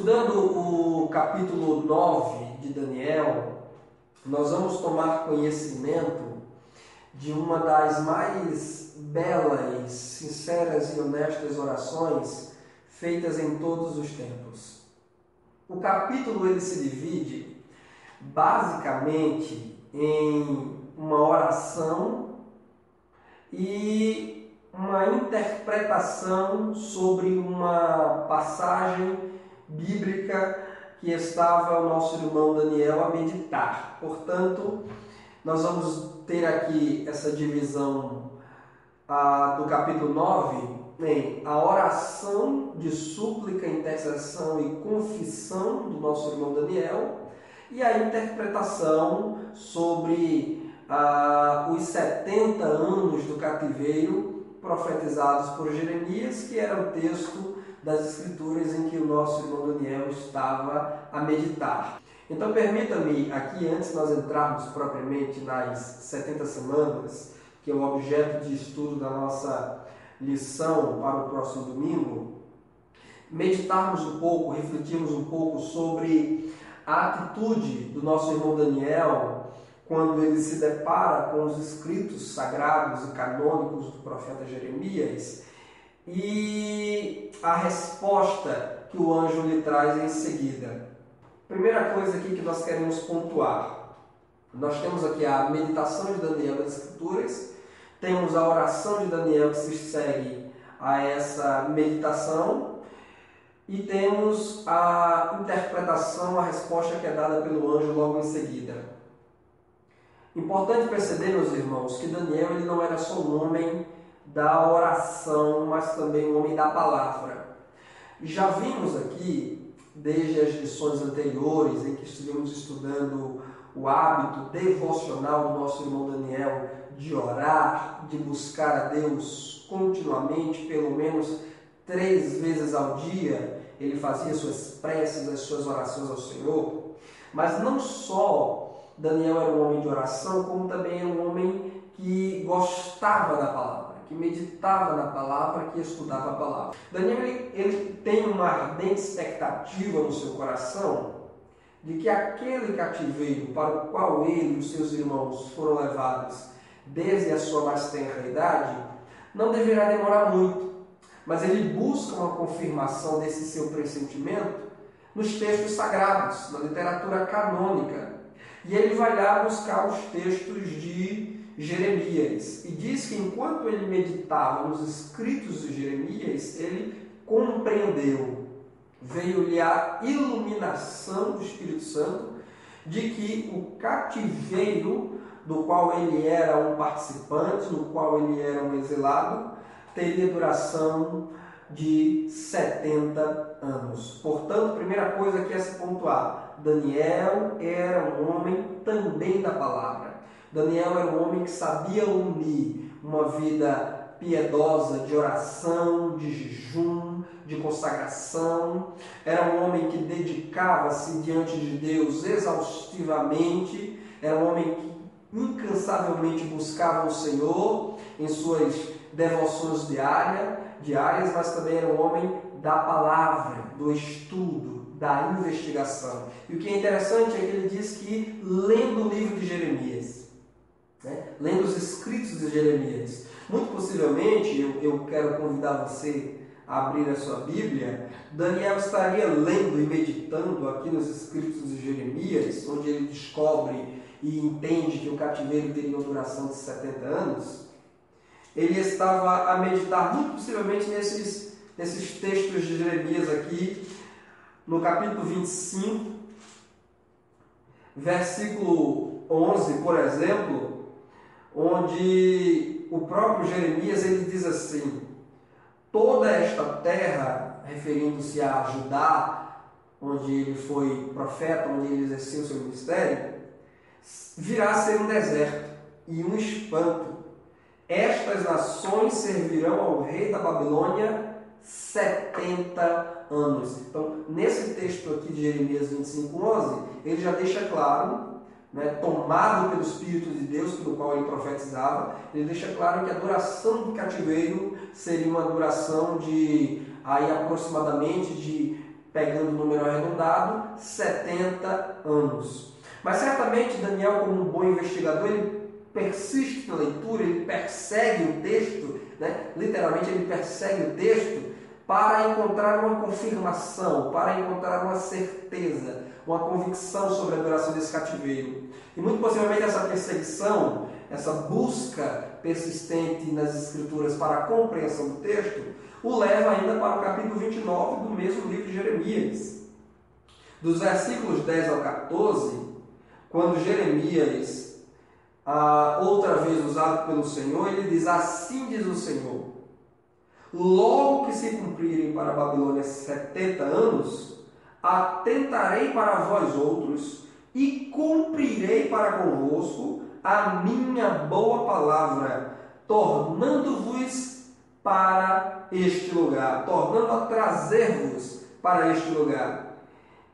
Estudando o capítulo 9 de Daniel, nós vamos tomar conhecimento de uma das mais belas, sinceras e honestas orações feitas em todos os tempos. O capítulo ele se divide basicamente em uma oração e uma interpretação sobre uma passagem bíblica que estava o nosso irmão Daniel a meditar. Portanto, nós vamos ter aqui essa divisão do capítulo 9 em a oração de súplica, intercessão e confissão do nosso irmão Daniel e a interpretação sobre os 70 anos do cativeiro profetizados por Jeremias, que era o texto das Escrituras em que o nosso irmão Daniel estava a meditar. Então, permita-me aqui, antes de nós entrarmos propriamente nas 70 semanas, que é o objeto de estudo da nossa lição para o próximo domingo, meditarmos um pouco, refletirmos um pouco sobre a atitude do nosso irmão Daniel quando ele se depara com os escritos sagrados e canônicos do profeta Jeremias e a resposta que o anjo lhe traz em seguida. Primeira coisa aqui que nós queremos pontuar. Nós temos aqui a meditação de Daniel nas Escrituras, temos a oração de Daniel que se segue a essa meditação e temos a interpretação, a resposta que é dada pelo anjo logo em seguida. Importante perceber, meus irmãos, que Daniel ele não era só um homem da oração, mas também um homem da palavra. Já vimos aqui, desde as lições anteriores, em que estivemos estudando o hábito devocional do nosso irmão Daniel de orar, de buscar a Deus continuamente, pelo menos 3 vezes ao dia, ele fazia suas preces, as suas orações ao Senhor. Mas não só Daniel era um homem de oração, como também era um homem que gostava da palavra, que meditava na palavra, que estudava a palavra. Daniel ele tem uma ardente expectativa no seu coração de que aquele cativeiro para o qual ele e os seus irmãos foram levados desde a sua mais tenra idade não deverá demorar muito, mas ele busca uma confirmação desse seu pressentimento nos textos sagrados, na literatura canônica. E ele vai lá buscar os textos de Jeremias. E diz que enquanto ele meditava nos escritos de Jeremias, ele compreendeu, veio-lhe a iluminação do Espírito Santo de que o cativeiro do qual ele era um participante, no qual ele era um exilado, teria duração de 70 anos. Portanto, primeira coisa que é se pontuar, Daniel era um homem também da palavra. Daniel era um homem que sabia unir uma vida piedosa de oração, de jejum, de consagração. Era um homem que dedicava-se diante de Deus exaustivamente. Era um homem que incansavelmente buscava o Senhor em suas devoções diárias, mas também era um homem da palavra, do estudo, da investigação. E o que é interessante é que ele diz que, lendo o livro de Jeremias, lendo os escritos de Jeremias, muito possivelmente, eu quero convidar você a abrir a sua Bíblia, Daniel estaria lendo e meditando aqui nos escritos de Jeremias, onde ele descobre e entende que o cativeiro teria uma duração de 70 anos. Ele estava a meditar muito possivelmente nesses textos de Jeremias aqui, no capítulo 25, versículo 11, por exemplo, onde o próprio Jeremias ele diz assim: toda esta terra, referindo-se a Judá, onde ele foi profeta, onde ele exerceu o seu ministério, virá a ser um deserto e um espanto. Estas nações servirão ao rei da Babilônia 70 anos. Então, nesse texto aqui de Jeremias 25:11, ele já deixa claro, tomado pelo Espírito de Deus, pelo qual ele profetizava, ele deixa claro que a duração do cativeiro seria uma duração de aproximadamente de pegando o número arredondado, 70 anos. Mas certamente Daniel, como um bom investigador, ele persiste na leitura, ele persegue o texto, né? Literalmente ele persegue o texto para encontrar uma confirmação, para encontrar uma certeza, uma convicção sobre a duração desse cativeiro. E muito possivelmente essa perseguição, essa busca persistente nas Escrituras para a compreensão do texto, o leva ainda para o capítulo 29 do mesmo livro de Jeremias. Dos versículos 10 ao 14, quando Jeremias, outra vez usado pelo Senhor, ele diz: assim diz o Senhor, logo que se cumprirem para a Babilônia 70 anos, atentarei para vós outros e cumprirei para convosco a minha boa palavra, tornando-vos para este lugar, tornando a trazer-vos para este lugar.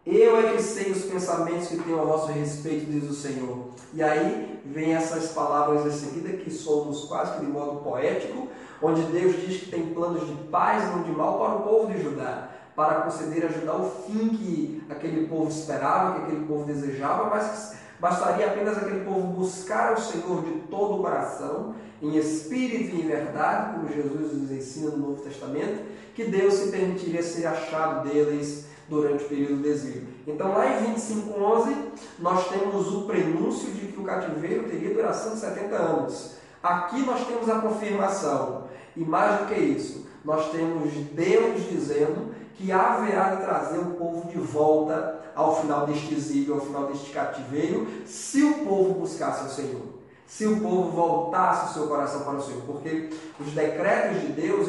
Eu é que sei os pensamentos que tenho a vosso respeito, diz o Senhor. E aí vem essas palavras em seguida, que somos quase que de modo poético, onde Deus diz que tem planos de paz, não de mal, para o povo de Judá, para conceder a Judá o fim que aquele povo esperava, que aquele povo desejava, mas bastaria apenas aquele povo buscar o Senhor de todo o coração, em espírito e em verdade, como Jesus nos ensina no Novo Testamento, que Deus se permitiria ser achado deles durante o período do exílio. Então, lá em 25:11, nós temos o prenúncio de que o cativeiro teria duração de 70 anos. Aqui nós temos a confirmação. E mais do que isso, nós temos Deus dizendo que haverá de trazer o povo de volta ao final deste exílio, ao final deste cativeiro, se o povo buscasse o Senhor. Se o povo voltasse o seu coração para o Senhor. Porque os decretos de Deus,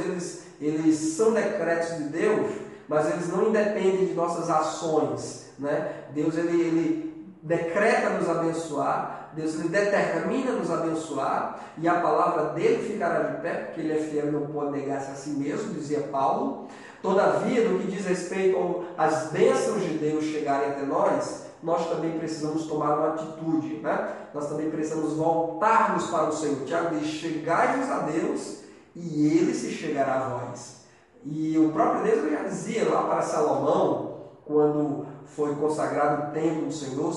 eles são decretos de Deus, mas eles não independem de nossas ações, né? Deus ele decreta nos abençoar, Deus ele determina nos abençoar, e a palavra dele ficará de pé, porque ele é fiel e não pode negar-se a si mesmo, dizia Paulo. Todavia, no que diz respeito às bênçãos de Deus chegarem até nós, nós também precisamos tomar uma atitude, né? Nós também precisamos voltarmos para o Senhor. Tiago diz: chegai-vos a Deus e ele se chegará a vós. E o próprio Deus já dizia lá para Salomão, quando foi consagrado o templo do Senhor,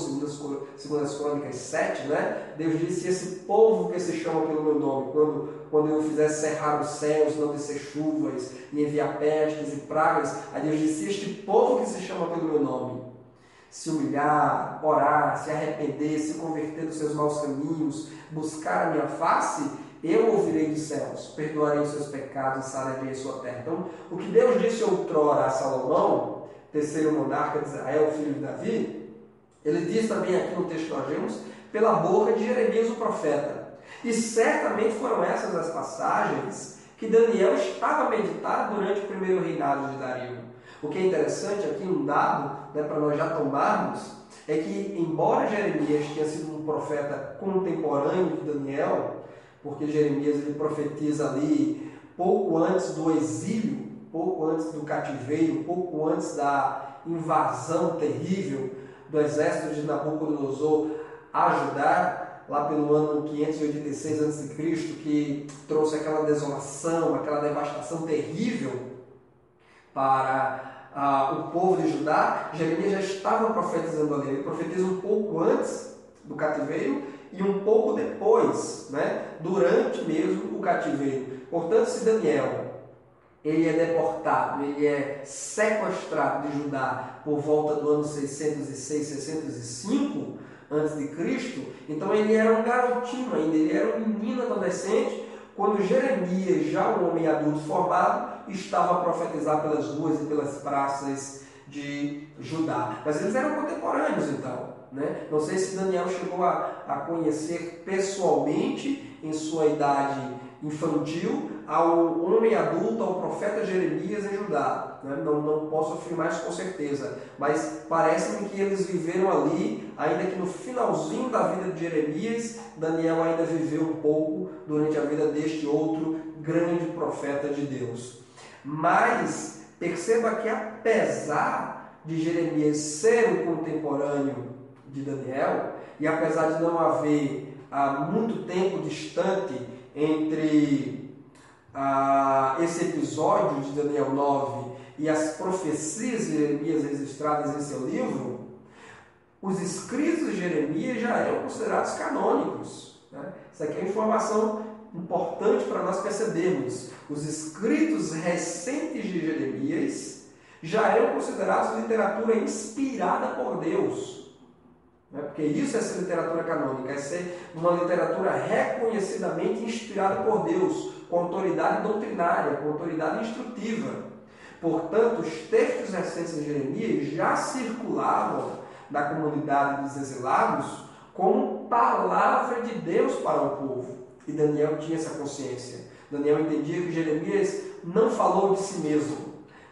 segundo as Crônicas 7, né? Deus disse: esse povo que se chama pelo meu nome, quando eu fizer cerrar os céus, não descer chuvas, e enviar pestes e pragas, aí Deus disse: este povo que se chama pelo meu nome, se humilhar, orar, se arrepender, se converter dos seus maus caminhos, buscar a minha face, eu ouvirei dos céus, perdoarei os seus pecados e sararei a sua terra. Então, o que Deus disse outrora a Salomão, terceiro monarca de Israel, filho de Davi, ele diz também aqui no texto que nós vemos, pela boca de Jeremias o profeta. E certamente foram essas as passagens que Daniel estava a meditar durante o primeiro reinado de Dario. O que é interessante aqui, um dado, né, para nós já tomarmos, é que, embora Jeremias tenha sido um profeta contemporâneo de Daniel, porque Jeremias ele profetiza ali pouco antes do exílio, pouco antes do cativeiro, pouco antes da invasão terrível do exército de Nabucodonosor a Judá, lá pelo ano 586 a.C., que trouxe aquela desolação, aquela devastação terrível para o povo de Judá. Jeremias já estava profetizando ali. Ele profetiza um pouco antes do cativeiro e um pouco depois, né, durante mesmo o cativeiro. Portanto, se Daniel ele é deportado, ele é sequestrado de Judá por volta do ano 606, 605 a.C., então ele era um garotinho ainda, ele era um menino adolescente, quando Jeremias, já um homem adulto formado, estava a profetizar pelas ruas e pelas praças de Judá. Mas eles eram contemporâneos então, né? Não sei se Daniel chegou a conhecer pessoalmente, em sua idade infantil, ao homem adulto, ao profeta Jeremias em Judá, né? Não posso afirmar isso com certeza, mas parece-me que eles viveram ali, ainda que no finalzinho da vida de Jeremias, Daniel ainda viveu um pouco durante a vida deste outro grande profeta de Deus. Mas perceba que, apesar de Jeremias ser um contemporâneo de Daniel, e apesar de não haver muito tempo distante entre esse episódio de Daniel 9 e as profecias de Jeremias registradas em seu livro, os escritos de Jeremias já eram considerados canônicos. Né? Isso aqui é uma informação importante para nós percebermos. Os escritos recentes de Jeremias já eram considerados literatura inspirada por Deus. Né? Porque isso é ser literatura canônica, é ser uma literatura reconhecidamente inspirada por Deus, com autoridade doutrinária, com autoridade instrutiva. Portanto, os textos recentes de Jeremias já circulavam na comunidade dos exilados como palavra de Deus para o povo. E Daniel tinha essa consciência. Daniel entendia que Jeremias não falou de si mesmo.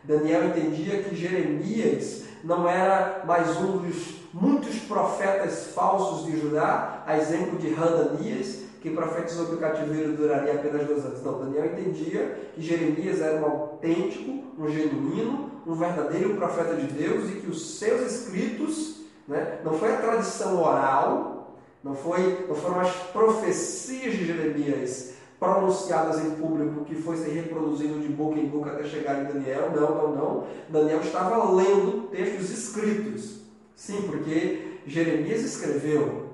Daniel entendia que Jeremias não era mais um dos muitos profetas falsos de Judá, a exemplo de Hananias, que profetizou que o cativeiro duraria apenas 2 anos. Não, Daniel entendia que Jeremias era um autêntico, um genuíno, um verdadeiro profeta de Deus e que os seus escritos, né, não foi a tradição oral, não foram as profecias de Jeremias pronunciadas em público que foi se reproduzindo de boca em boca até chegar em Daniel. Não. Daniel estava lendo textos escritos. Sim, porque Jeremias escreveu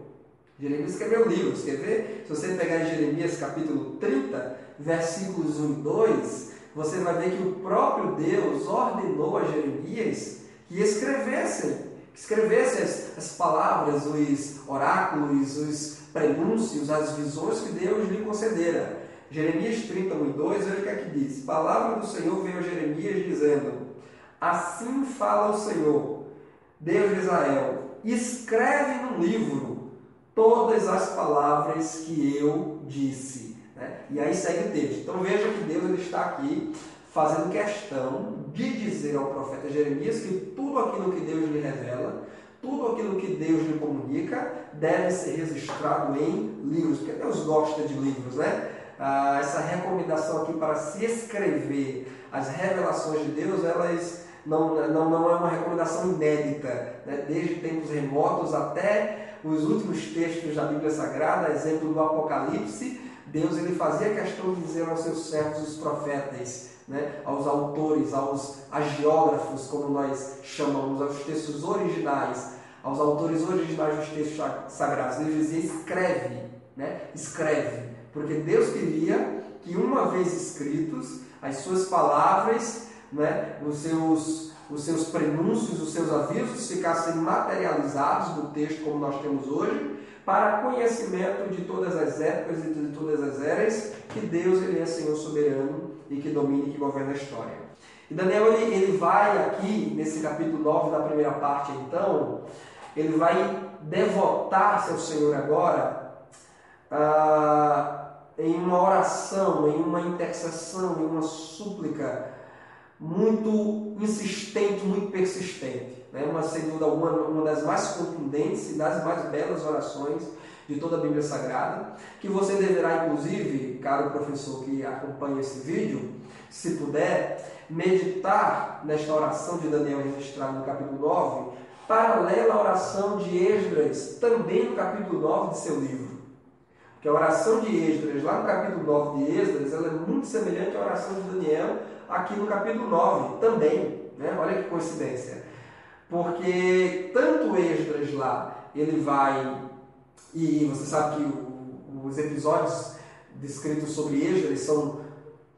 livros. Quer ver? Se você pegar em Jeremias capítulo 30, versículos 1 e 2, você vai ver que o próprio Deus ordenou a Jeremias que escrevesse as palavras, os oráculos, os prenúncios, as visões que Deus lhe concedera. Jeremias 30, 1 e 2, olha o que é que diz. Palavra do Senhor veio a Jeremias dizendo: assim fala o Senhor, Deus de Israel, escreve num livro todas as palavras que eu disse. Né? E aí segue o texto. Então veja que Deus ele está aqui fazendo questão de dizer ao profeta Jeremias que tudo aquilo que Deus lhe revela, tudo aquilo que Deus lhe comunica, deve ser registrado em livros, porque Deus gosta de livros, né? Essa recomendação aqui para se escrever as revelações de Deus, elas não é uma recomendação inédita, né? Desde tempos remotos até os últimos textos da Bíblia Sagrada, exemplo do Apocalipse, Deus ele fazia questão de dizer aos seus servos, os profetas, né, aos autores, aos agiógrafos, como nós chamamos, aos textos originais, aos autores originais dos textos sagrados. Ele dizia: escreve, né? Escreve, porque Deus queria que, uma vez escritos, as suas palavras, né, os seus prenúncios, os seus avisos ficassem materializados no texto como nós temos hoje, para conhecimento de todas as épocas e de todas as eras, que Deus ele é Senhor soberano e que domina e que governa a história. E Daniel ele vai aqui, nesse capítulo 9 da primeira parte, então, ele vai devotar-se ao Senhor agora em uma oração, em uma intercessão, em uma súplica muito insistente, muito persistente. Né? Sem dúvida alguma, uma das mais contundentes e das mais belas orações de toda a Bíblia Sagrada, que você deverá, inclusive, caro professor que acompanha esse vídeo, se puder, meditar nesta oração de Daniel registrada no capítulo 9, paralela à oração de Esdras, também no capítulo 9 de seu livro. Porque a oração de Esdras, lá no capítulo 9 de Esdras, ela é muito semelhante à oração de Daniel aqui no capítulo 9 também. Né? Olha que coincidência. Porque tanto Esdras lá, ele vai... E você sabe que os episódios descritos sobre Esdras são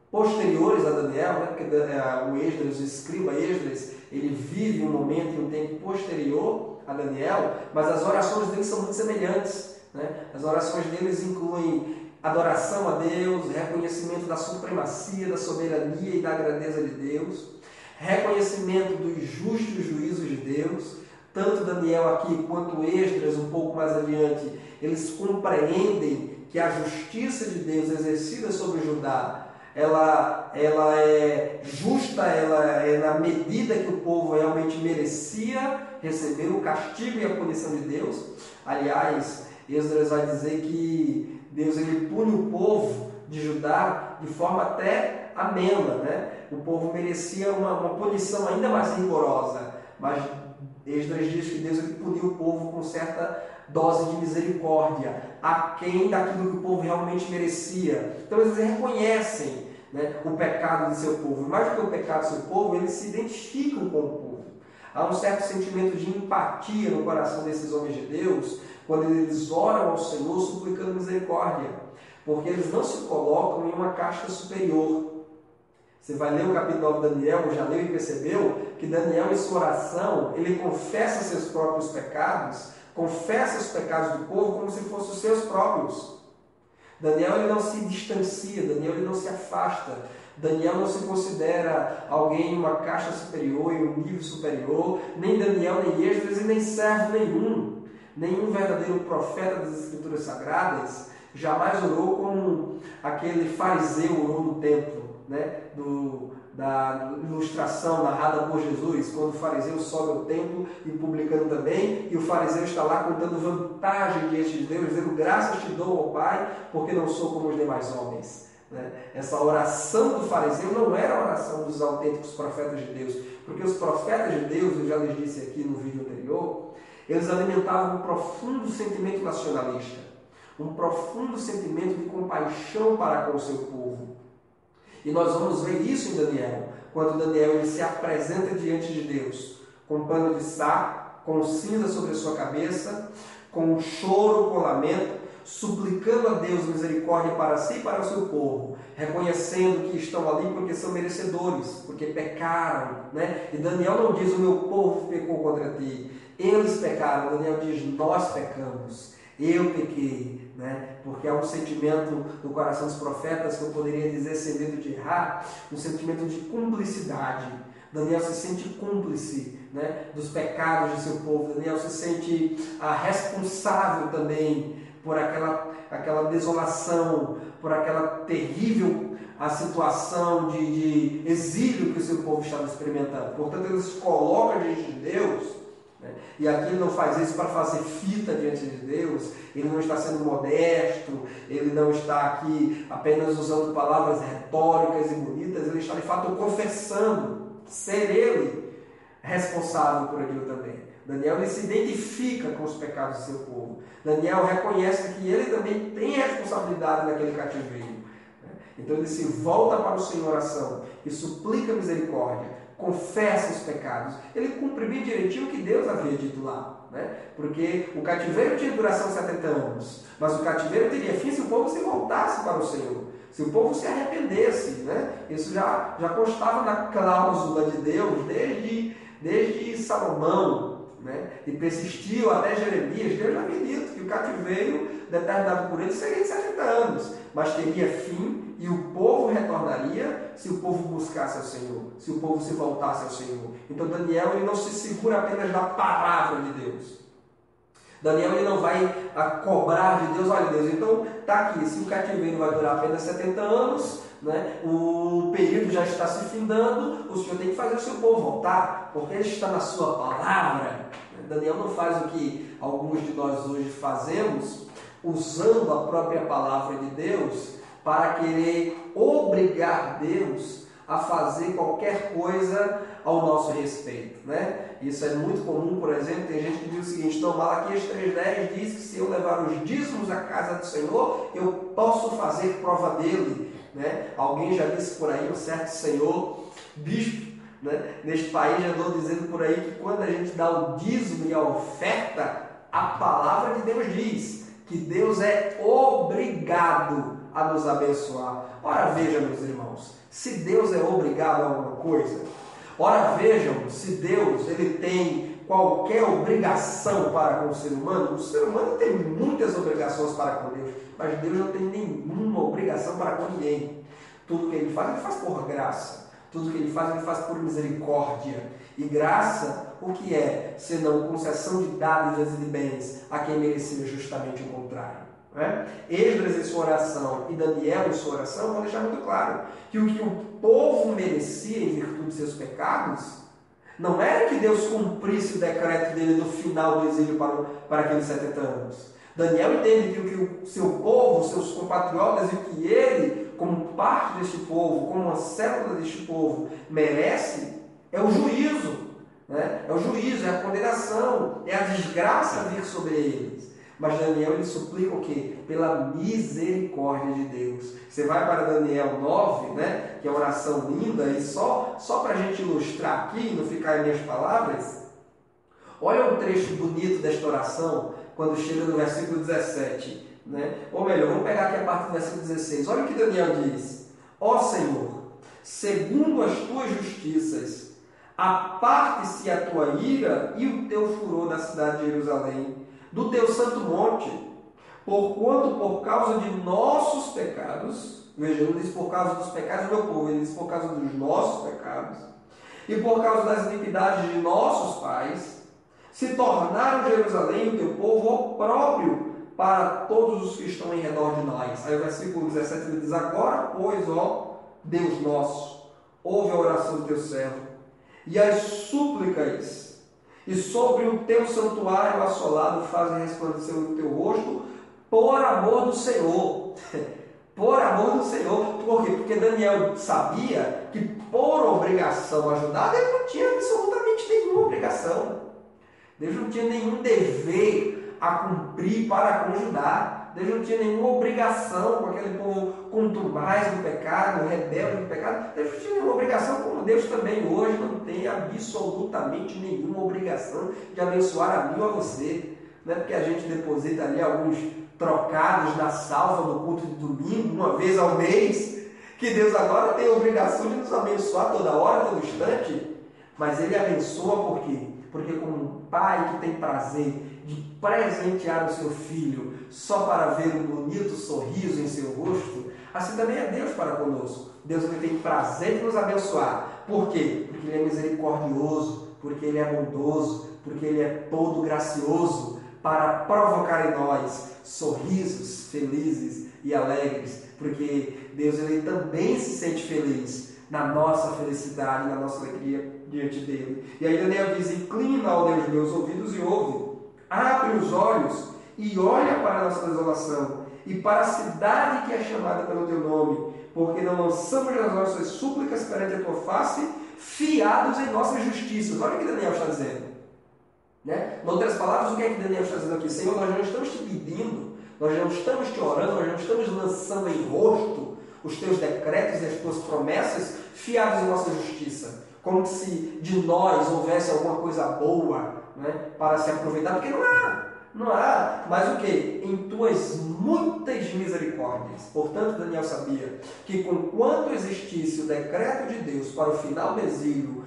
posteriores a Daniel, né? Porque o Esdras, o escriba Esdras, ele vive um momento e um tempo posterior a Daniel, mas as orações dele são muito semelhantes. Né? As orações deles incluem adoração a Deus, reconhecimento da supremacia, da soberania e da grandeza de Deus, reconhecimento dos justos juízos de Deus. Tanto Daniel aqui quanto Esdras, um pouco mais adiante, eles compreendem que a justiça de Deus exercida sobre Judá, ela é justa, ela é na medida que o povo realmente merecia receber o castigo e a punição de Deus. Aliás, Esdras vai dizer que Deus ele pune o povo de Judá de forma até amena, né? O povo merecia uma punição ainda mais rigorosa, mas Esdras diz que Deus ele puniu o povo com certa dose de misericórdia, aquém daquilo que o povo realmente merecia. Então eles reconhecem, né, o pecado de seu povo. Mais do que o pecado de seu povo, eles se identificam com o povo. Há um certo sentimento de empatia no coração desses homens de Deus, quando eles oram ao Senhor suplicando misericórdia, porque eles não se colocam em uma casta superior. Você vai ler o capítulo 9 de Daniel, já leu e percebeu que Daniel, em sua oração, ele confessa seus próprios pecados, confessa os pecados do povo como se fossem os seus próprios. Daniel ele não se distancia, Daniel ele não se afasta, Daniel não se considera alguém em uma caixa superior, em um nível superior, nem Daniel, nem Esdras e nem servo nenhum verdadeiro profeta das Escrituras Sagradas jamais orou como aquele fariseu orou no templo, né? Da ilustração narrada por Jesus, quando o fariseu sobe ao templo e o publicano também, e o fariseu está lá contando vantagem diante de Deus, dizendo: graças te dou, ó Pai, porque não sou como os demais homens. Essa oração do fariseu não era a oração dos autênticos profetas de Deus, porque os profetas de Deus, eu já lhes disse aqui no vídeo anterior, eles alimentavam um profundo sentimento nacionalista, um profundo sentimento de compaixão para com o seu povo. E nós vamos ver isso em Daniel, quando Daniel ele se apresenta diante de Deus, com pano de saco, com cinza sobre a sua cabeça, com choro, com lamento, suplicando a Deus misericórdia para si e para o seu povo, reconhecendo que estão ali porque são merecedores, porque pecaram, né? E Daniel não diz: o meu povo pecou contra ti, eles pecaram. Daniel diz: nós pecamos, eu pequei, né? Porque há um sentimento no coração dos profetas, que eu poderia dizer, sem medo de errar, um sentimento de cumplicidade. Daniel se sente cúmplice, né, dos pecados de seu povo. Daniel se sente responsável também por aquela desolação, por aquela terrível situação de exílio que o seu povo estava experimentando. Portanto, ele se coloca diante de Deus, né? E aqui ele não faz isso para fazer fita diante de Deus, ele não está sendo modesto, ele não está aqui apenas usando palavras retóricas e bonitas, ele está de fato confessando ser ele responsável por aquilo também. Daniel ele se identifica com os pecados do seu povo. Daniel reconhece que ele também tem responsabilidade naquele cativeiro. Então ele se volta para o Senhor em oração e suplica misericórdia, confessa os pecados. Ele cumpre bem direitinho o que Deus havia dito lá, né? Porque o cativeiro tinha duração de 70 anos, mas o cativeiro teria fim se o povo se voltasse para o Senhor, se o povo se arrependesse, né? Isso já constava na cláusula de Deus desde Salomão, né? E persistiu até Jeremias. Deus já havia dito que o cativeiro determinado por ele seria de 70 anos, mas teria fim e o povo retornaria se o povo buscasse ao Senhor, se o povo se voltasse ao Senhor. Então Daniel ele não se segura apenas da palavra de Deus. Daniel ele não vai cobrar de Deus: olha Deus, então está aqui, se o cativeiro vai durar apenas 70 anos, né, o período já está se findando, o Senhor tem que fazer o seu povo voltar, porque ele está na sua palavra. Daniel não faz o que alguns de nós hoje fazemos, usando a própria palavra de Deus para querer obrigar Deus a fazer qualquer coisa ao nosso respeito, né? Isso é muito comum. Por exemplo, tem gente que diz o seguinte: não, Malaquias 3,10 diz que se eu levar os dízimos à casa do Senhor, eu posso fazer prova dele, né? Alguém já disse por aí, um certo senhor, bispo, né, neste país, já andou dizendo por aí que quando a gente dá o dízimo e a oferta, a palavra de Deus diz que Deus é obrigado a nos abençoar. Ora, vejam, meus irmãos, se Deus é obrigado a alguma coisa, ora, vejam, se Deus ele tem qualquer obrigação para com o ser humano tem muitas obrigações para com Deus, mas Deus não tem nenhuma obrigação para com ninguém. Tudo que ele faz por graça. Tudo que ele faz por misericórdia. E graça, o que é? Senão concessão de dádivas e de bens a quem merecia justamente o contrário. Né? Esdras em sua oração e Daniel em sua oração vão deixar muito claro que o povo merecia em virtude de seus pecados não era que Deus cumprisse o decreto dele no final do exílio para aqueles 70 anos. Daniel entende que o que o seu povo, seus compatriotas e o que ele, como parte deste povo, como uma célula deste povo, merece é o juízo, né? É o juízo, é a condenação, é a desgraça vir sobre eles. Mas Daniel, ele suplica o quê? Pela misericórdia de Deus. Você vai para Daniel 9, né? Que é uma oração linda, e só para a gente ilustrar aqui, não ficar em minhas palavras, olha um trecho bonito desta oração, quando chega no versículo 17. Né? Ou melhor, vamos pegar aqui a parte do versículo 16. Olha o que Daniel diz. Ó Senhor, segundo as tuas justiças, aparte-se a tua ira e o teu furor da cidade de Jerusalém, do teu santo monte, porquanto por causa de nossos pecados, veja, ele diz por causa dos pecados do meu povo, ele diz por causa dos nossos pecados, e por causa das iniquidades de nossos pais, se tornaram Jerusalém e o teu povo opróbrio para todos os que estão em redor de nós. Aí o versículo 17 ele diz, agora, pois, ó Deus nosso, ouve a oração do teu servo, e as súplicas, e sobre o teu santuário assolado fazem resplandecer o teu rosto, por amor do Senhor. Por amor do Senhor. Por quê? Porque Daniel sabia que por obrigação ajudar, Deus não tinha absolutamente nenhuma obrigação. Deus não tinha nenhum dever a cumprir para ajudar. Deus não tinha nenhuma obrigação com aquele povo contumaz do pecado, rebelde do pecado. Deus não tinha nenhuma obrigação, como Deus também hoje não tem absolutamente nenhuma obrigação de abençoar a mim ou a você. Não é porque a gente deposita ali alguns trocados na salva no culto de domingo, uma vez ao mês, que Deus agora tem a obrigação de nos abençoar toda hora, todo instante. Mas Ele abençoa por quê? Porque como um pai que tem prazer de presentear o seu filho só para ver um bonito sorriso em seu rosto, assim também é Deus para conosco. Deus ele tem prazer de nos abençoar. Por quê? Porque Ele é misericordioso, porque Ele é bondoso, porque Ele é todo gracioso para provocar em nós sorrisos felizes e alegres, porque Deus ele também se sente feliz na nossa felicidade, na nossa alegria diante dele. E aí Daniel diz, inclina, ó Deus, meus ouvidos e ouve, abre os olhos e olha para a nossa desolação e para a cidade que é chamada pelo teu nome, porque não lançamos as nossas súplicas perante a tua face, fiados em nossas justiças. Olha o que Daniel está dizendo. Né? Em outras palavras, o que é que Daniel está dizendo aqui? Senhor, nós não estamos te pedindo, nós não estamos te orando, nós não estamos lançando em rosto os teus decretos e as tuas promessas fiados em nossa justiça, como se de nós houvesse alguma coisa boa, né, para se aproveitar, porque não há, mas o que? Em tuas muitas misericórdias. Portanto, Daniel sabia que conquanto existisse o decreto de Deus para o final do exílio,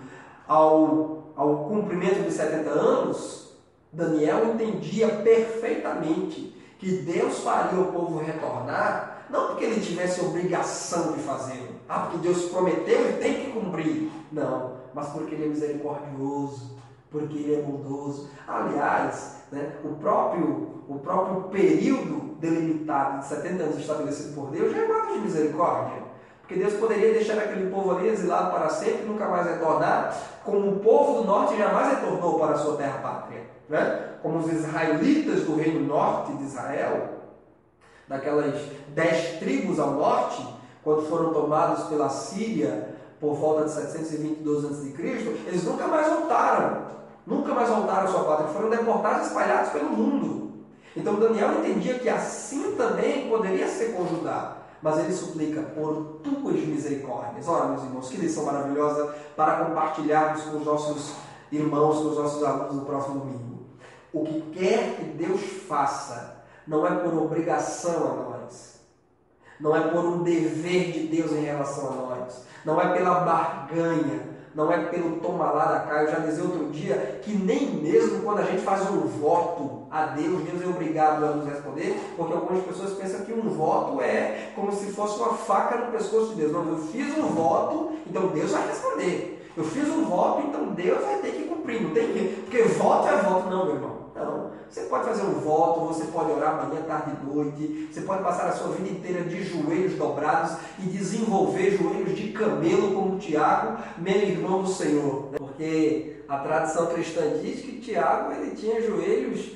ao cumprimento de 70 anos, Daniel entendia perfeitamente que Deus faria o povo retornar, não porque ele tivesse obrigação de fazê-lo, porque Deus prometeu e tem que cumprir, não, mas porque Ele é misericordioso, porque Ele é bondoso. Aliás, né, o próprio período delimitado de 70 anos estabelecido por Deus já é um ato de misericórdia. Porque Deus poderia deixar aquele povo ali exilado para sempre e nunca mais retornar, como o povo do norte jamais retornou para a sua terra pátria. Né? Como os israelitas do reino norte de Israel, daquelas 10 tribos ao norte, quando foram tomados pela Síria por volta de 722 a.C., eles nunca mais voltaram à sua pátria, foram deportados e espalhados pelo mundo. Então Daniel entendia que assim também poderia ser com Judá, mas ele suplica por tuas misericórdias. Ora, meus irmãos, que lição maravilhosa para compartilharmos com os nossos irmãos, com os nossos alunos no próximo domingo. O que quer que Deus faça não é por obrigação a nós, não é por um dever de Deus em relação a nós, não é pela barganha, não é pelo toma lá da cá. Eu já dizia outro dia que nem mesmo quando a gente faz um voto a Deus, Deus é obrigado a nos responder, porque algumas pessoas pensam que um voto é como se fosse uma faca no pescoço de Deus. Não, eu fiz um voto, então Deus vai responder. Eu fiz um voto, então Deus vai ter que cumprir. Não tem que, porque voto é voto, não, meu irmão. Não. Você pode fazer um voto, você pode orar manhã, tarde e noite, você pode passar a sua vida inteira de joelhos dobrados e desenvolver joelhos de camelo como Tiago, meu irmão do Senhor. Porque a tradição cristã diz que Tiago ele tinha joelhos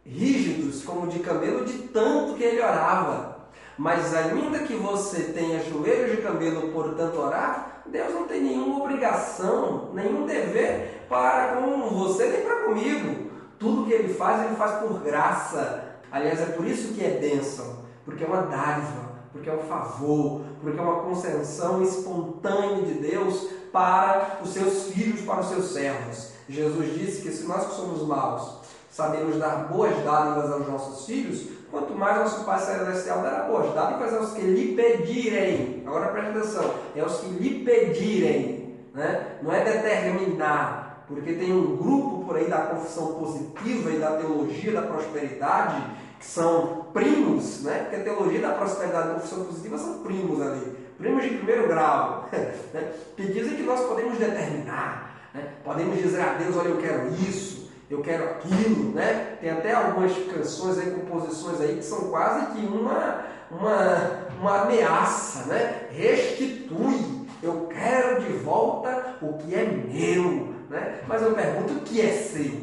rígidos como de camelo de tanto que ele orava. Mas ainda que você tenha joelhos de camelo por tanto orar, Deus não tem nenhuma obrigação, nenhum dever para com você nem para comigo. Tudo que Ele faz por graça. Aliás, é por isso que é bênção, porque é uma dádiva, porque é um favor, porque é uma concessão espontânea de Deus para os seus filhos, para os seus servos. Jesus disse que se nós que somos maus sabemos dar boas dádivas aos nossos filhos, quanto mais nosso Pai Celestial dará boas dádivas aos que lhe pedirem. Agora preste atenção, é aos que lhe pedirem, né? Não é determinar, porque tem um grupo por aí da confissão positiva e da teologia da prosperidade que são primos, né? Porque a teologia da prosperidade e da confissão positiva são primos ali, primos de primeiro grau, né? Que dizem que nós podemos determinar, né? Podemos dizer a Deus, olha, eu quero isso, eu quero aquilo, né? Tem até algumas canções aí, composições aí que são quase que uma ameaça, né? Restitui, eu quero de volta o que é meu, né? Mas eu pergunto, o que é seu?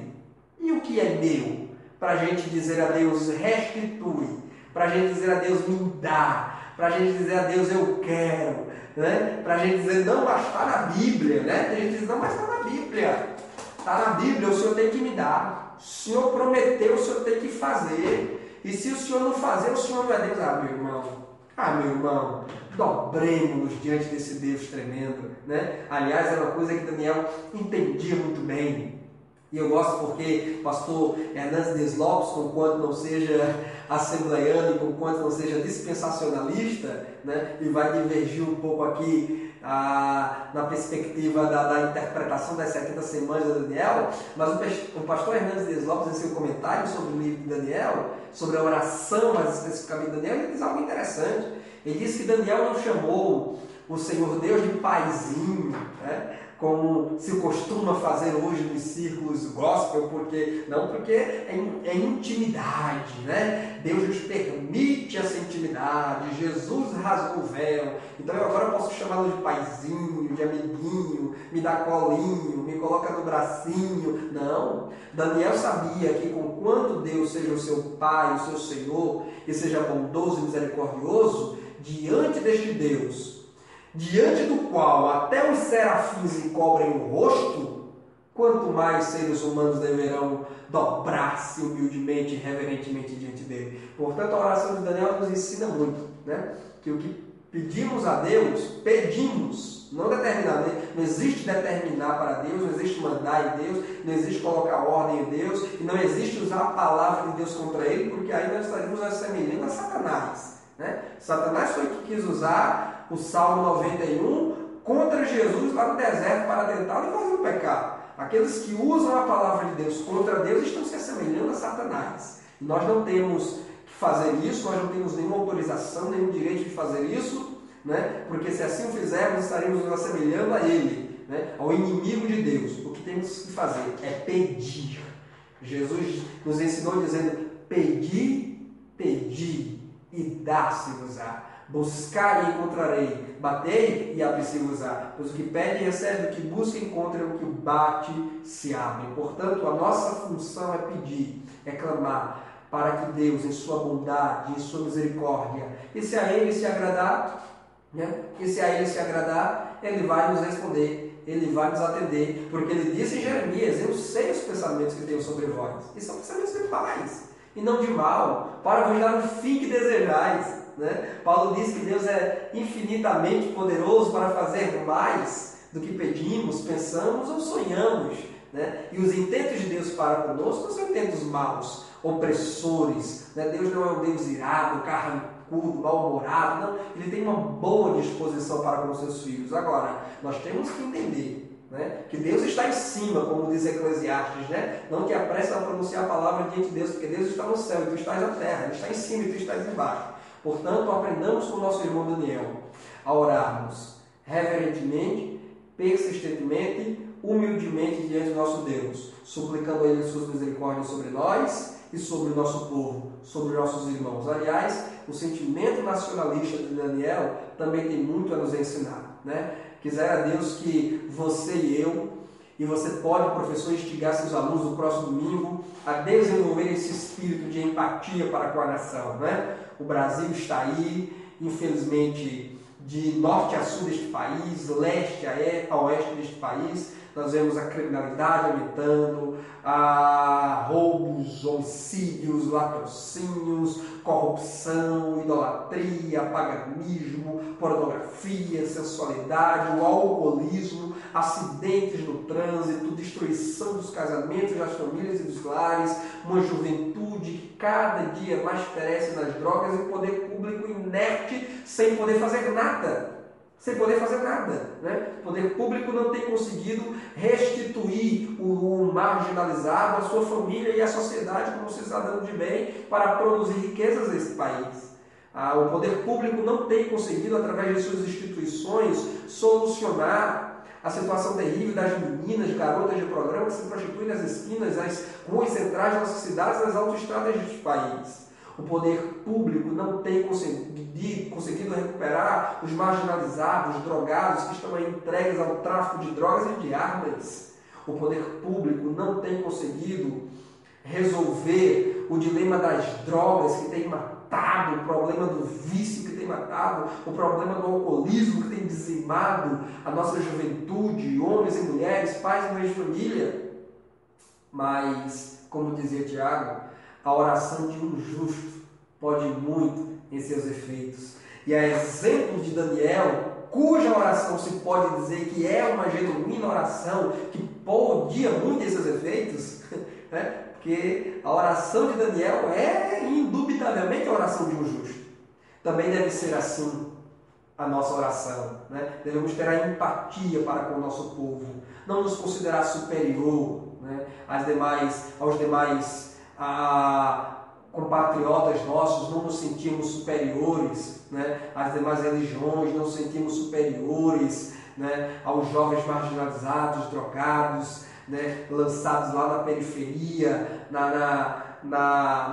E o que é meu? Para a gente dizer a Deus, restitui, para a gente dizer a Deus, me dá, para a gente dizer a Deus, eu quero, né? Para a gente dizer, não, mas está na Bíblia, né? A gente diz, não, mas está na Bíblia. Está na Bíblia, o Senhor tem que me dar. O Senhor prometeu, o Senhor tem que fazer. E se o Senhor não fazer, o Senhor não é Deus. Meu irmão, dobremos-nos diante desse Deus tremendo, né? Aliás, era uma coisa que Daniel entendia muito bem. E eu gosto porque o pastor Hernandes Dias Lopes, conquanto não seja assembleiano e conquanto não seja dispensacionalista, né? E vai divergir um pouco aqui na perspectiva da interpretação das 70 semanas de Daniel, mas o pastor Hernandes Dias Lopes, em seu comentário sobre o livro de Daniel, sobre a oração, mais especificamente de Daniel, ele diz algo interessante. Ele diz que Daniel não chamou o Senhor Deus de paizinho, né? Como se costuma fazer hoje nos círculos gospel, porque é intimidade, né? Deus nos permite essa intimidade, Jesus rasgou o véu, então eu agora posso chamá-lo de paizinho, de amiguinho, me dá colinho, me coloca no bracinho. Não, Daniel sabia que conquanto Deus seja o seu Pai, o seu Senhor, e seja bondoso e misericordioso, diante deste Deus, diante do qual até os serafins encobrem o rosto, quanto mais seres humanos deverão dobrar-se humildemente e reverentemente diante dele. Portanto, a oração de Daniel nos ensina muito, né? Que o que pedimos a Deus, pedimos, não determinadamente. Não existe determinar para Deus, não existe mandar em Deus, não existe colocar ordem em Deus, e não existe usar a palavra de Deus contra ele, porque aí nós estaríamos assemelhando a Satanás, né? Satanás foi que quis usar o Salmo 91 contra Jesus lá no deserto para tentá-lo e fazer o pecado. Aqueles que usam a palavra de Deus contra Deus estão se assemelhando a Satanás. E nós não temos que fazer isso, nós não temos nenhuma autorização, nenhum direito de fazer isso, né? Porque se assim o fizermos, estaremos nos assemelhando a ele, né? Ao inimigo de Deus. O que temos que fazer é pedir. Jesus nos ensinou dizendo, pedi, pedi e dá-se-vos-á. Buscar e encontrarei, batei e abre-se-vos-á. Pois o que pede recebe, o que busca encontra, o que bate se abre. Portanto, a nossa função é pedir, é clamar, para que Deus, em sua bondade, em sua misericórdia, e se a Ele se agradar, né? E se a Ele se agradar, Ele vai nos responder, Ele vai nos atender, porque Ele disse em Jeremias, eu sei os pensamentos que tenho sobre vós, e são pensamentos de paz, e não de mal, para vos dar o fim que desejais. Né? Paulo diz que Deus é infinitamente poderoso para fazer mais do que pedimos, pensamos ou sonhamos, né? E os intentos de Deus para conosco não são intentos maus, opressores, né? Deus não é um Deus irado, carrancudo, mal-humorado, não. Ele tem uma boa disposição para com os seus filhos. Agora, nós temos que entender, né? Que Deus está em cima, como diz Eclesiastes, né? Não que apresse a pronunciar a palavra diante de Deus, porque Deus está no céu e tu estás na terra, Ele está em cima e tu estás embaixo. Portanto, aprendamos com o nosso irmão Daniel a orarmos reverentemente, persistentemente, humildemente diante do nosso Deus, suplicando a Ele suas misericórdias sobre nós e sobre o nosso povo, sobre nossos irmãos. Aliás, o sentimento nacionalista de Daniel também tem muito a nos ensinar, né? Quisera Deus que você e eu, e você pode, professor, instigar seus alunos no próximo domingo a desenvolver esse espírito de empatia para com a nação, né? O Brasil está aí, infelizmente, de norte a sul deste país, leste a oeste deste país, nós vemos a criminalidade aumentando, a roubos, homicídios, latrocínios, corrupção, idolatria, paganismo, pornografia, sensualidade, o alcoolismo, acidentes no trânsito, destruição dos casamentos, das famílias e dos lares, uma juventude que cada dia mais perece nas drogas e poder público inerte, sem poder fazer nada. Sem poder fazer nada. Né? O poder público não tem conseguido restituir o marginalizado, a sua família e a sociedade como cidadão de bem para produzir riquezas nesse país. O poder público não tem conseguido, através de suas instituições, solucionar a situação terrível das meninas, garotas de programa que se prostituem nas esquinas, nas ruas centrais das nossas cidades, nas autoestradas deste país. O poder público não tem conseguido recuperar os marginalizados, os drogados que estão aí entregues ao tráfico de drogas e de armas. O poder público não tem conseguido resolver o dilema das drogas que tem matado, o problema do vício que tem matado, o problema do alcoolismo que tem dizimado a nossa juventude, homens e mulheres, pais e mães de família. Mas, como dizia Tiago, a oração de um justo pode muito em seus efeitos. E a exemplo de Daniel, cuja oração se pode dizer que é uma genuína oração, que podia muito em seus efeitos, né? Porque a oração de Daniel é indubitavelmente a oração de um justo. Também deve ser assim a nossa oração. Né? Devemos ter a empatia para com o nosso povo, não nos considerar superior, né, aos demais compatriotas nossos, não nos sentimos superiores, né, às demais religiões, não nos sentimos superiores, né, aos jovens marginalizados, drogados, né, lançados lá na periferia, na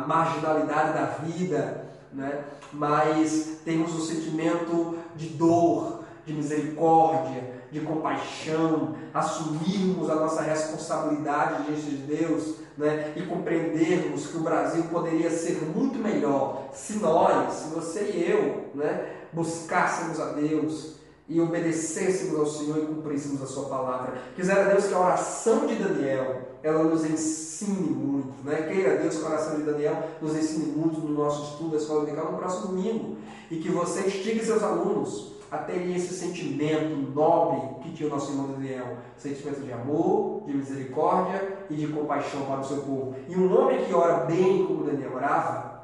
marginalidade da vida, né, mas temos o sentimento de dor, de misericórdia, de compaixão, assumirmos a nossa responsabilidade diante de Deus, né, e compreendermos que o Brasil poderia ser muito melhor se nós, se você e eu, né, buscássemos a Deus e obedecêssemos ao Senhor e cumpríssemos a sua palavra. Quisera Deus que a oração de Daniel ela nos ensine muito, né? Queira Deus que a oração de Daniel nos ensine muito no nosso estudo da Escola Dominical no próximo domingo, e que você instigue seus alunos a terem esse sentimento nobre que tinha o nosso irmão Daniel, sentimento de amor, de misericórdia e de compaixão para o seu povo. E um homem que ora bem como Daniel orava,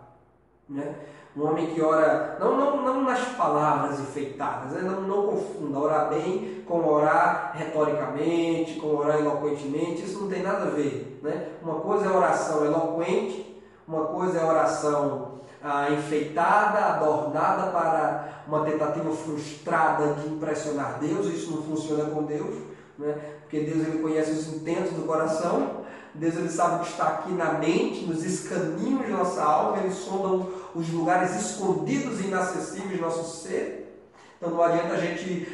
né? Um homem que ora, não nas palavras enfeitadas, né? não confunda orar bem com orar retoricamente, com orar eloquentemente, isso não tem nada a ver. Né? Uma coisa é oração eloquente, uma coisa é oração enfeitada, adornada para uma tentativa frustrada de impressionar Deus. Isso não funciona com Deus, né? Porque Deus ele conhece os intentos do coração. Deus ele sabe o que está aqui na mente, nos escaninhos de nossa alma. Ele sonda os lugares escondidos e inacessíveis do nosso ser. Então não adianta a gente,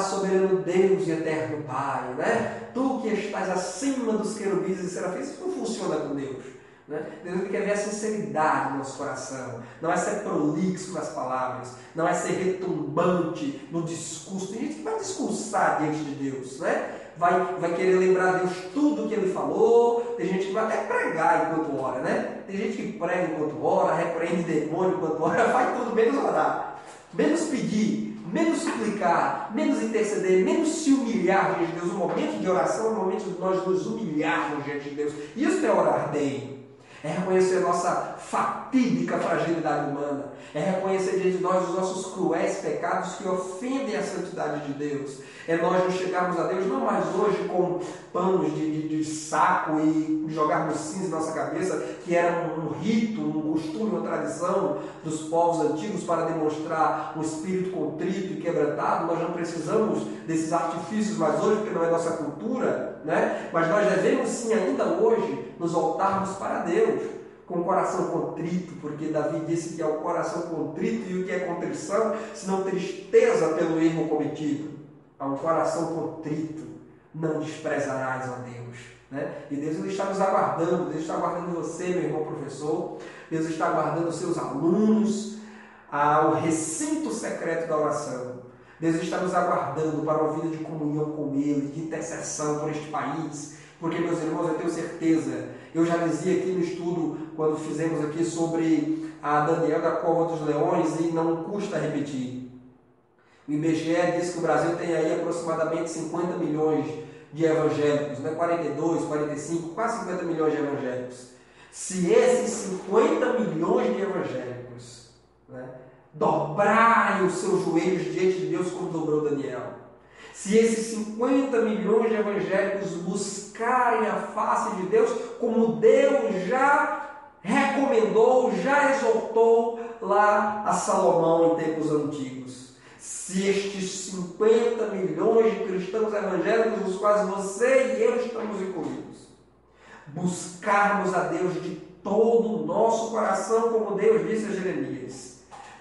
soberano Deus e eterno Pai, né? Tu que estás acima dos querubins e serafins, isso não funciona com Deus. Né? Deus quer ver a sinceridade no nosso coração. Não é ser prolixo nas palavras, não é ser retumbante no discurso. Tem gente que vai discursar diante de Deus, né? Vai querer lembrar a Deus tudo o que Ele falou. Tem gente que vai até pregar enquanto ora, né? Tem gente que prega enquanto ora, repreende demônio enquanto ora, faz tudo menos orar, menos pedir, menos suplicar, menos interceder, menos se humilhar diante de Deus. O momento de oração é o momento de nós nos humilharmos diante de Deus. Isso é orar bem. É reconhecer a nossa fatídica fragilidade humana. É reconhecer diante de nós os nossos cruéis pecados que ofendem a santidade de Deus. É nós nos chegarmos a Deus não mais hoje com panos de saco e jogarmos cinza na nossa cabeça, que era um rito, um costume, uma tradição dos povos antigos para demonstrar um espírito contrito e quebrantado. Nós não precisamos desses artifícios mais hoje, porque não é nossa cultura, né? Mas nós devemos sim ainda hoje nos voltarmos para Deus com o coração contrito, porque Davi disse que é o coração contrito e o que é contrição, senão tristeza pelo erro cometido. A um coração contrito não desprezarás, ó Deus. Né? E Deus ele está nos aguardando, Deus está aguardando você, meu irmão professor, Deus está aguardando os seus alunos ao recinto secreto da oração. Deus está nos aguardando para uma vida de comunhão com Ele, de intercessão por este país, porque, meus irmãos, eu tenho certeza, eu já dizia aqui no estudo, quando fizemos aqui sobre a Daniel da Cova dos Leões, e não custa repetir. O IBGE diz que o Brasil tem aí aproximadamente 50 milhões de evangélicos, né? 42, 45, quase 50 milhões de evangélicos. Se esses 50 milhões de evangélicos, né, dobrarem os seus joelhos diante de Deus como dobrou Daniel, se esses 50 milhões de evangélicos buscarem a face de Deus como Deus já recomendou, já exortou lá a Salomão em tempos antigos, se estes 50 milhões de cristãos evangélicos, nos quais você e eu estamos incluídos, buscarmos a Deus de todo o nosso coração, como Deus disse a Jeremias,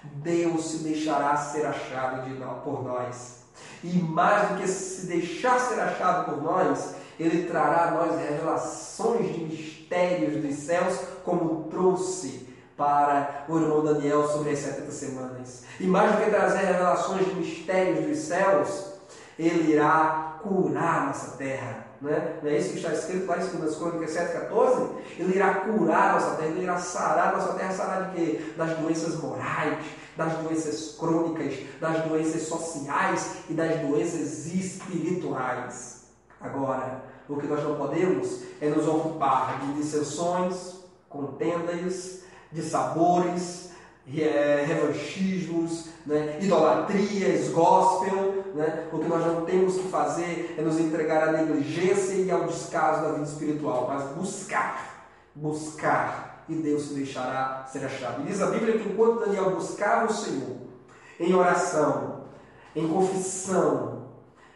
Deus se deixará ser achado por nós. E mais do que se deixar ser achado por nós, Ele trará a nós revelações de mistérios dos céus, como trouxe para o irmão Daniel sobre as 70 semanas. E mais do que trazer revelações de mistérios dos céus, Ele irá curar nossa terra. Não é isso que está escrito lá em 2 Crônicas 7,14? Ele irá curar nossa terra, Ele irá sarar nossa terra. Sarar de quê? Das doenças morais, das doenças crônicas, das doenças sociais e das doenças espirituais. Agora, o que nós não podemos é nos ocupar de dissensões, contendas, de sabores, revanchismos, né, idolatrias, gospel. Né? O que nós não temos que fazer é nos entregar à negligência e ao descaso da vida espiritual, mas buscar, e Deus se deixará ser achado. E diz a Bíblia que enquanto Daniel buscava o Senhor em oração, em confissão,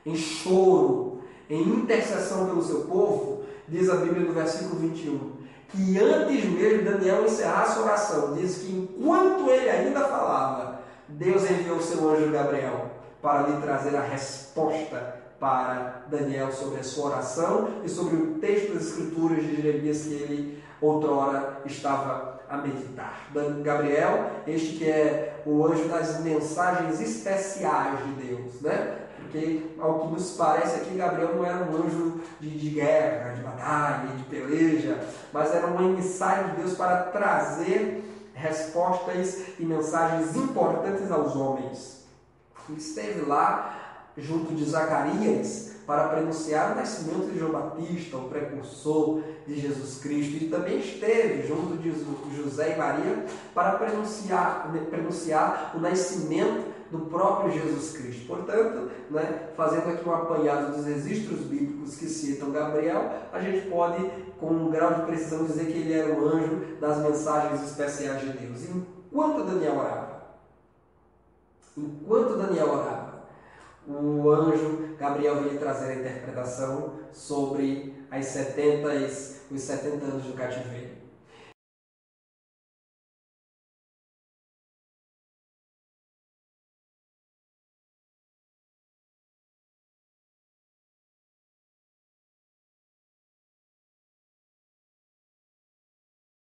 em choro, em intercessão pelo seu povo, diz a Bíblia no versículo 21, que antes mesmo de Daniel encerrar sua oração, diz que enquanto ele ainda falava, Deus enviou o seu anjo Gabriel para lhe trazer a resposta para Daniel sobre a sua oração e sobre o texto das Escrituras de Jeremias que ele outrora estava a meditar. Gabriel, este que é o anjo das mensagens especiais de Deus, né? Porque, ao que nos parece aqui, Gabriel não era um anjo de guerra, de batalha, de peleja, mas era um emissário de Deus para trazer respostas e mensagens importantes aos homens. Ele esteve lá, junto de Zacarias, para prenunciar o nascimento de João Batista, o precursor de Jesus Cristo, e também esteve junto de José e Maria para prenunciar o nascimento do próprio Jesus Cristo. Portanto, né, fazendo aqui um apanhado dos registros bíblicos que citam Gabriel, a gente pode, com um grau de precisão, dizer que ele era o anjo das mensagens especiais de Deus. Enquanto Daniel orava, o anjo Gabriel veio trazer a interpretação sobre os 70 anos do cativeiro.